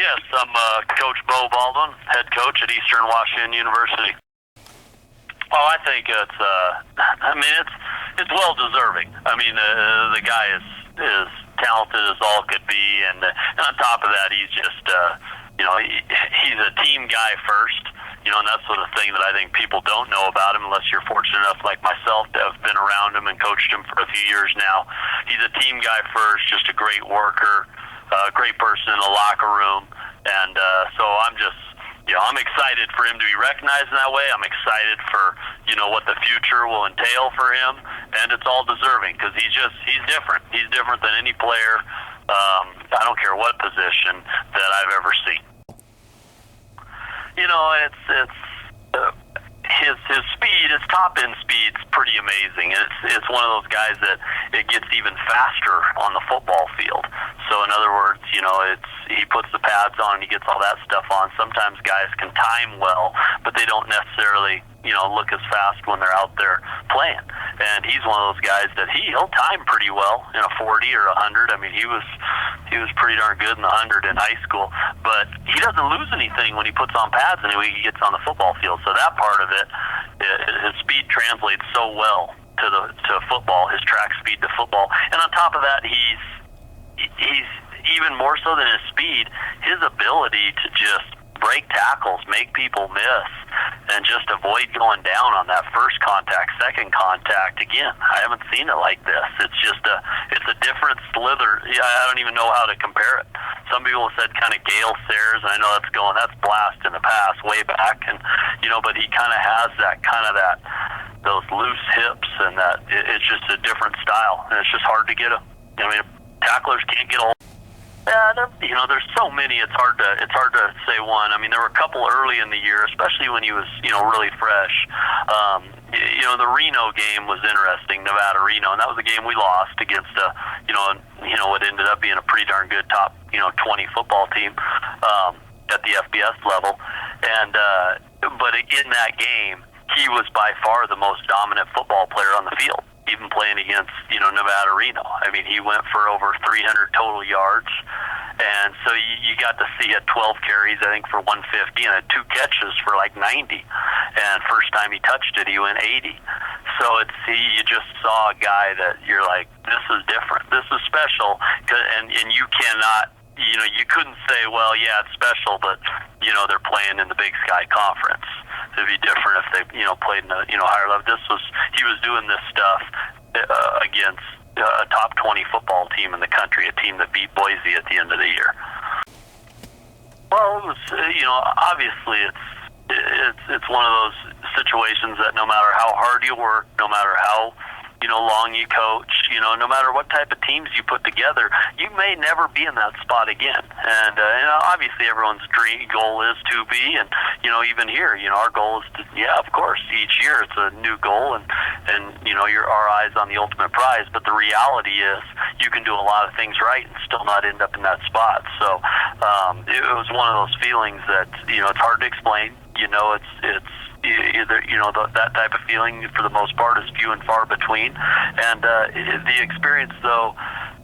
Yes, I'm Coach Beau Baldwin, head coach at Eastern Washington University. Oh, I think it's well deserving. I mean, the guy is talented as all could be, and on top of that, he's just he's a team guy first. And that's sort of thing that I think people don't know about him unless you're fortunate enough, like myself, to have been around him and coached him for a few years now. He's a team guy first, just a great worker, great person in the locker room, and so I'm just. I'm excited for him to be recognized in that way. I'm excited for, what the future will entail for him, and it's all deserving because he's different. He's different than any player, I don't care what position, that I've ever seen. His speed, his top end speed's pretty amazing. It's one of those guys that it gets even faster on the football field. So in other words, he puts the pads on and he gets all that stuff on. Sometimes guys can time well, but they don't necessarily look as fast when they're out there playing. And he's one of those guys that he'll time pretty well in a 40 or a 100. I mean, he was pretty darn good in the 100 in high school, but he doesn't lose anything when he puts on pads anyway. He gets on the football field. So that part of it, his speed translates so well to football, his track speed to football. And on top of that, he's even more so than his speed, his ability to just break tackles, make people miss, and just avoid going down on that first contact, second contact. Again, I haven't seen it like this. It's a different slither. I don't even know how to compare it. Some people have said kind of Gale Sayers, and I know that's blast in the past, way back, and but he kind of has those loose hips, and that it's just a different style, and it's just hard to get him. Tacklers can't get a hold. Yeah, there's so many. It's hard to say one. I mean, there were a couple early in the year, especially when he was, really fresh. The Reno game was interesting, Nevada-Reno, and that was a game we lost against what ended up being a pretty darn good top, 20 football team at the FBS level. And but in that game, he was by far the most dominant football player on the field, even playing against, Nevada-Reno. I mean, he went for over 300 total yards, and so you got to see at 12 carries, I think, for 150, and had 2 catches for like 90. And first time he touched it, he went 80. So you just saw a guy that you're like, this is different, this is special, and you cannot. You couldn't say, well, yeah, it's special, but, they're playing in the Big Sky Conference. It'd be different if they, played in a, higher level. He was doing this stuff against a top 20 football team in the country, a team that beat Boise at the end of the year. Well, it was, obviously it's one of those situations that no matter how hard you work, no matter how, long you coach, no matter what type of teams you put together, you may never be in that spot again. And obviously everyone's dream goal is to be, and even here, our goal is to, of course, each year it's a new goal, and our eyes on the ultimate prize. But the reality is, you can do a lot of things right and still not end up in that spot. So it was one of those feelings that it's hard to explain. It's either that type of feeling for the most part is few and far between, and the experience though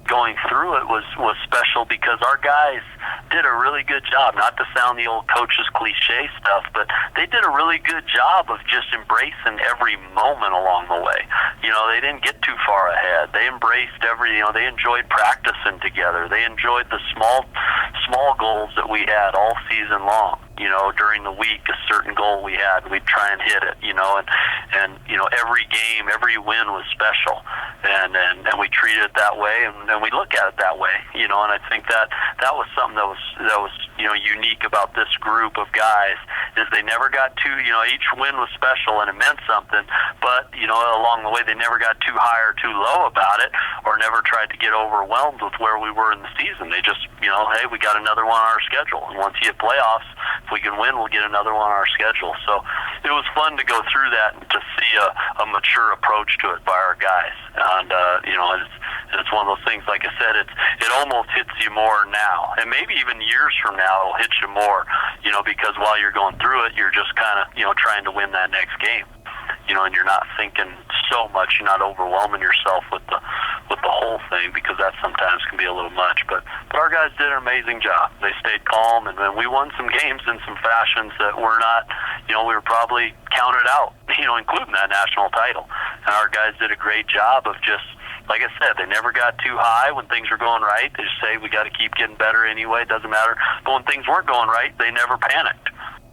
going through it was special because our guys did a really good job, not to sound the old coach's cliche stuff, but they did a really good job of just embracing every moment along the way. They didn't get too far ahead. They embraced they enjoyed practicing together. They enjoyed the small goals that we had all season long. During the week, a certain goal we had, we'd try and hit it, and every game, every win was special, and we treated it that way, and we look at it that way, and I think that was something that was unique about this group of guys, is they never got too, each win was special and it meant something, but, along the way they never got too high or too low about it, or never tried to get overwhelmed with where we were in the season. They just, hey, we got another one on our schedule, and once you hit playoffs, if we can win, we'll get another one on our schedule. So it was fun to go through that and to see a mature approach to it by our guys. And it's one of those things, like I said, it almost hits you more now, and maybe even years from now it'll hit you more, because while you're going through it, you're just kind of trying to win that next game, and you're not thinking so much, you're not overwhelming yourself with the whole thing, because that sometimes can be a little much. But our guys did an amazing job. They stayed calm, and then we won some games in some fashions that were not, we were probably counted out, including that national title. And our guys did a great job of just, like I said, they never got too high when things were going right. They just say, we got to keep getting better anyway. It doesn't matter. But when things weren't going right, they never panicked.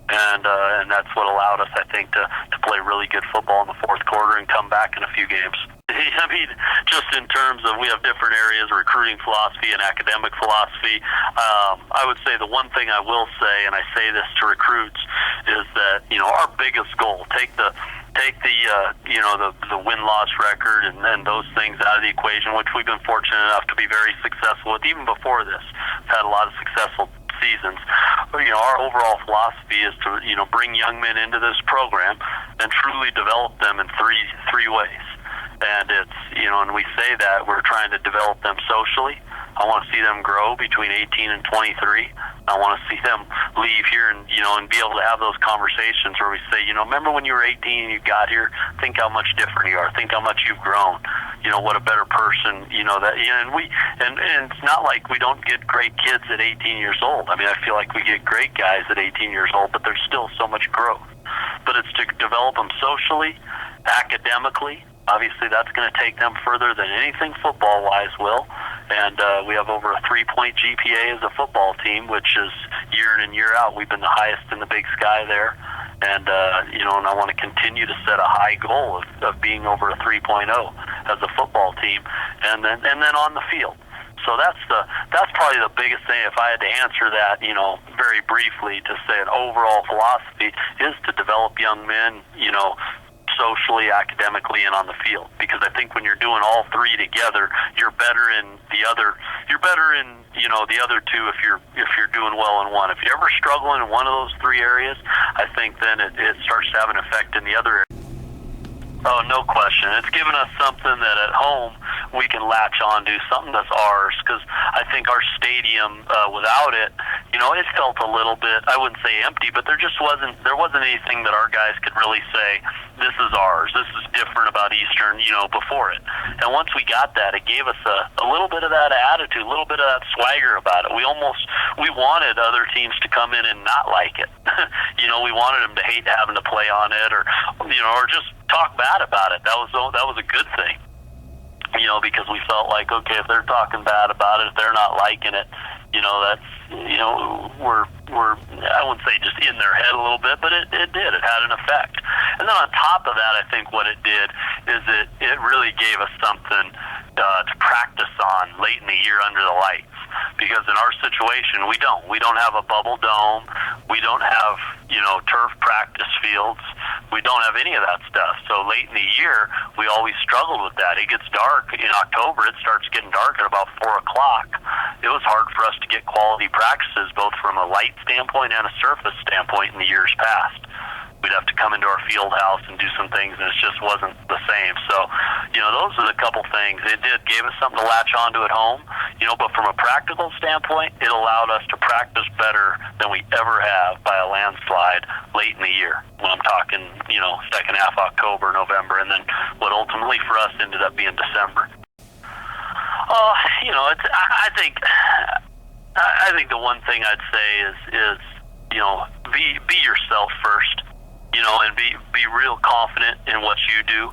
And that's what allowed us, I think, to play really good football in the fourth quarter and come back in a few games. I mean, just in terms of, we have different areas, recruiting philosophy and academic philosophy. I would say the one thing I will say, and I say this to recruits, is that, our biggest goal, take the win-loss record and those things out of the equation, which we've been fortunate enough to be very successful with. Even before this, we've had a lot of successful seasons. But, our overall philosophy is to, bring young men into this program and truly develop them in three ways. And it's, and we say that we're trying to develop them socially. I want to see them grow between 18 and 23. I want to see them leave here and, and be able to have those conversations where we say, remember when you were 18 and you got here? Think how much different you are. Think how much you've grown. What a better person, and it's not like we don't get great kids at 18 years old. I mean, I feel like we get great guys at 18 years old, but there's still so much growth. But it's to develop them socially, academically. Obviously, that's going to take them further than anything football-wise will. And we have over a 3-point GPA as a football team, which is year in and year out. We've been the highest in the Big Sky there. And, and I want to continue to set a high goal of being over a 3.0 as a football team, and then on the field. So that's probably the biggest thing. If I had to answer that, very briefly, to say an overall philosophy is to develop young men, socially, academically, and on the field. Because I think when you're doing all three together, you're better in the other. You're better in the other two if you're doing well in one. If you're ever struggling in one of those three areas, I think then it starts to have an effect in the other area. Oh, no question. It's given us something that at home we can latch on to, something that's ours, because I think our stadium, without it, it felt a little bit, I wouldn't say empty, but there wasn't anything that our guys could really say, this is ours, this is different about Eastern, before it. And once we got that, it gave us a little bit of that attitude, a little bit of that swagger about it. We wanted other teams to come in and not like it. We wanted them to hate having to play on it, or just talk bad about it. That was a good thing. Because we felt like, okay, if they're talking bad about it, if they're not liking it, that's, we're I wouldn't say just in their head a little bit, but it did. It had an effect. And then on top of that, I think what it did is it really gave us something to practice on late in the year under the lights. Because in our situation, we don't have a bubble dome. We don't have, turf practice fields. We don't have any of that stuff. So late in the year, we always struggled with that. It gets dark in October. It starts getting dark at about 4 o'clock. It was hard for us to get quality practices, both from a light standpoint and a surface standpoint in the years past. We'd have to come into our field house and do some things, and it just wasn't the same. So, those are the couple things. It gave us something to latch onto at home, but from a practical standpoint, it allowed us to practice better than we ever have by a landslide late in the year. When I'm talking, second half October, November, and then what ultimately for us ended up being December. I think the one thing I'd say is be yourself first. And be real confident in what you do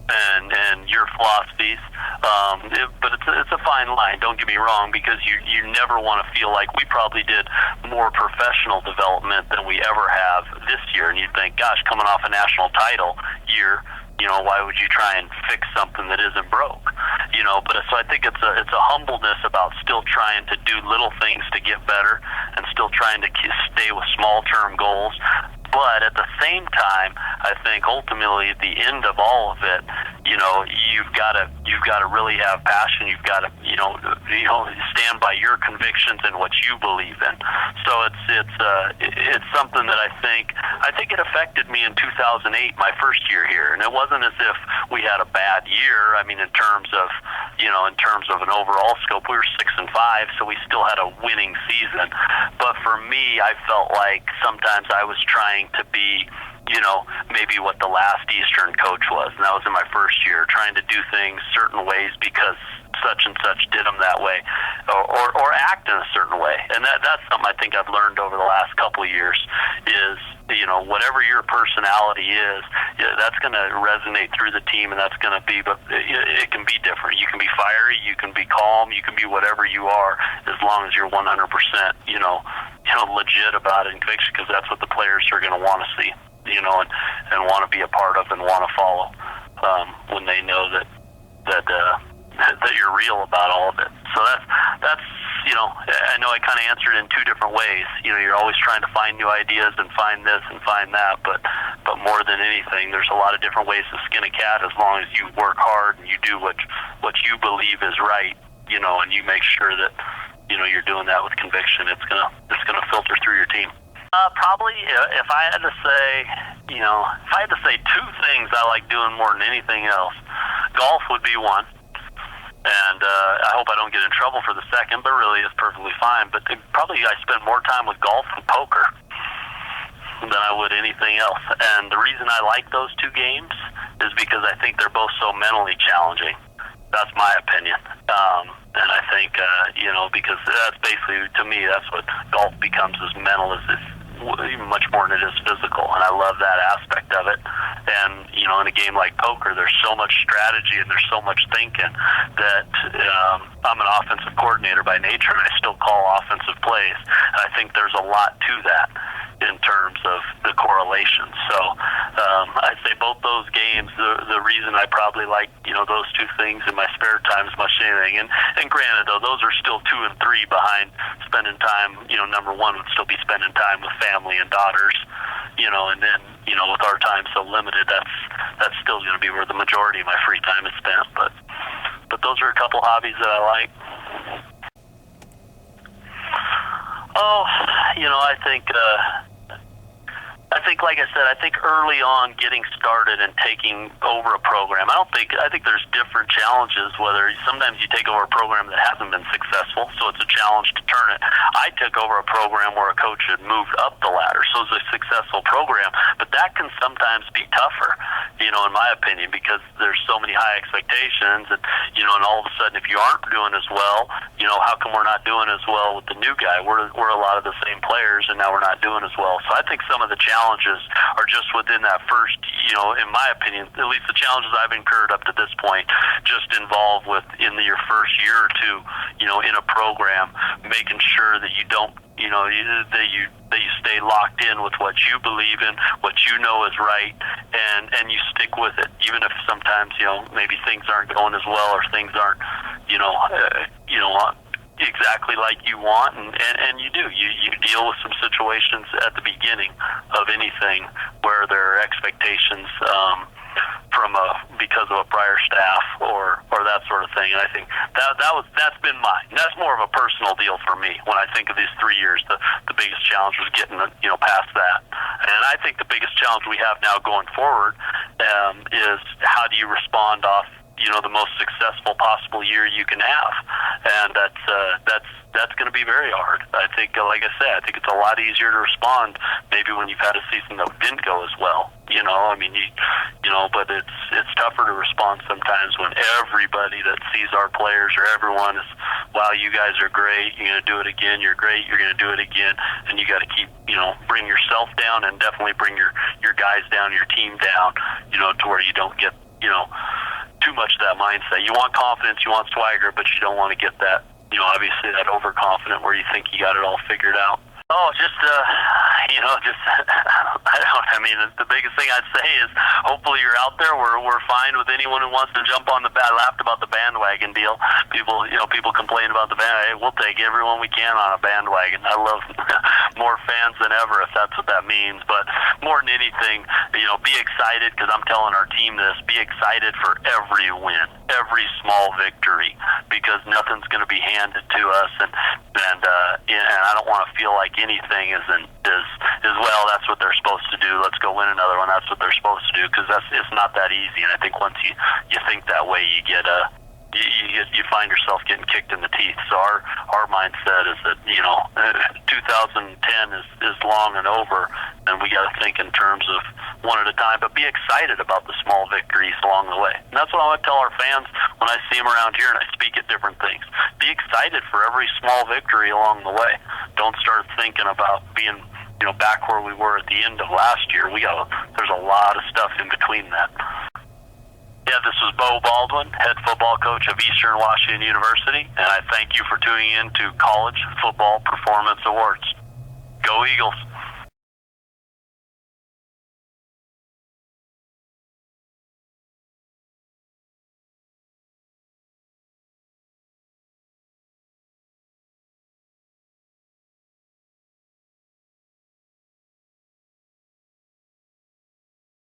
and your philosophies. But it's a fine line, don't get me wrong, because you never want to feel like we probably did more professional development than we ever have this year. And you'd think, gosh, coming off a national title year, why would you try and fix something that isn't broke? But so I think it's a humbleness about still trying to do little things to get better and still trying to stay with small-term goals. But at the same time, I think ultimately at the end of all of it, you've got to really have passion. You've got to stand by your convictions and what you believe in. So it's something that I think it affected me in 2008, my first year here, and it wasn't as if we had a bad year. I mean, in terms of an overall scope, we were 6-5, so we still had a winning season. But for me, I felt like sometimes I was trying to be, maybe what the last Eastern coach was, and that was in my first year, trying to do things certain ways because such and such did them that way, or act in a certain way. And that's something I think I've learned over the last couple of years is, whatever your personality is, that's going to resonate through the team, and that's going to be, but it can be different. You can be fiery, you can be calm, you can be whatever you are, as long as you're 100%, legit about it and conviction, because that's what the players are going to want to see, and want to be a part of and want to follow, when they know that you're real about all of it. So that's I know I kind of answered in two different ways. You're always trying to find new ideas and find this and find that, but more than anything, there's a lot of different ways to skin a cat, as long as you work hard and you do what you believe is right, and you make sure that you're doing that with conviction. It's gonna filter through your team. Probably, if I had to say two things I like doing more than anything else, golf would be one. And I hope I don't get in trouble for the second, but really it's perfectly fine. But probably I spend more time with golf and poker than I would anything else. And the reason I like those two games is because I think they're both so mentally challenging. That's my opinion. And I think, because that's basically, to me, that's what golf becomes, as mental as it's even much more than it is physical, and I love that aspect of it. And in a game like poker, there's so much strategy and there's so much thinking that I'm an offensive coordinator by nature, and I still call offensive plays. And I think there's a lot to that in terms of the correlation. So I'd say both those games, the reason I probably like those two things in my spare time as much as anything. And granted, though, those are still 2 and 3 behind spending time. Number one would still be spending time with family and daughters. And then with our time so limited, that's still going to be where the majority of my free time is spent. But those are a couple hobbies that I like. Oh, I think, like I said, I think early on getting started and taking over a program, I think there's different challenges, whether sometimes you take over a program that hasn't been successful, so it's a challenge to turn it. I took over a program where a coach had moved up the ladder, so it's a successful program, but that can sometimes be tougher, in my opinion, because there's so many high expectations, and all of a sudden, if you aren't doing as well, how come we're not doing as well with the new guy? We're a lot of the same players, and now we're not doing as well. So I think some of the challenges are just within that first, in my opinion, at least the challenges I've incurred up to this point, just involved with your first year or two, in a program, making sure that you don't, that you stay locked in with what you believe in, what you know is right, and you stick with it, even if sometimes maybe things aren't going as well, or things aren't exactly like you want, and you do. You deal with some situations at the beginning of anything where there are expectations because of a prior staff or that sort of thing. And I think that's been mine. That's more of a personal deal for me. When I think of these 3 years, the biggest challenge was getting past that. And I think the biggest challenge we have now going forward is how do you respond off the most successful possible year you can have, and that's going to be very hard. I think, like I said, I think it's a lot easier to respond maybe when you've had a season that didn't go as well. But it's tougher to respond sometimes when everybody that sees our players or everyone is, wow, you guys are great. You're going to do it again. You're great. You're going to do it again, and you got to keep bring yourself down and definitely bring your guys down, your team down, to where you don't get too much of that mindset. You want confidence, you want swagger, but you don't want to get that, obviously that overconfident where you think you got it all figured out. Oh, the biggest thing I'd say is hopefully you're out there. We're fine with anyone who wants to jump on the I laughed about the bandwagon deal. People complain about the bandwagon. Hey, we'll take everyone we can on a bandwagon. I love more fans than ever, if that's what that means. But more than anything, be excited, because I'm telling our team this, be excited for every win, every small victory, because nothing's going to be handed to us, and I don't want to feel like anything is well, that's what they're supposed to do, let's go win another one, that's what they're supposed to do, because it's not that easy. And I think once you think that way, you get you find yourself getting kicked in the teeth. So our mindset is that 2010 is long and over, and we got to think in terms of one at a time, but be excited about the small victories along the way. And that's what I want to tell our fans. when I see them around here and I speak at different things. Be excited for every small victory along the way. Don't start thinking about being, back where we were at the end of last year. There's a lot of stuff in between that. Yeah, this is Beau Baldwin, head football coach of Eastern Washington University, and I thank you for tuning in to College Football Performance Awards. Go Eagles!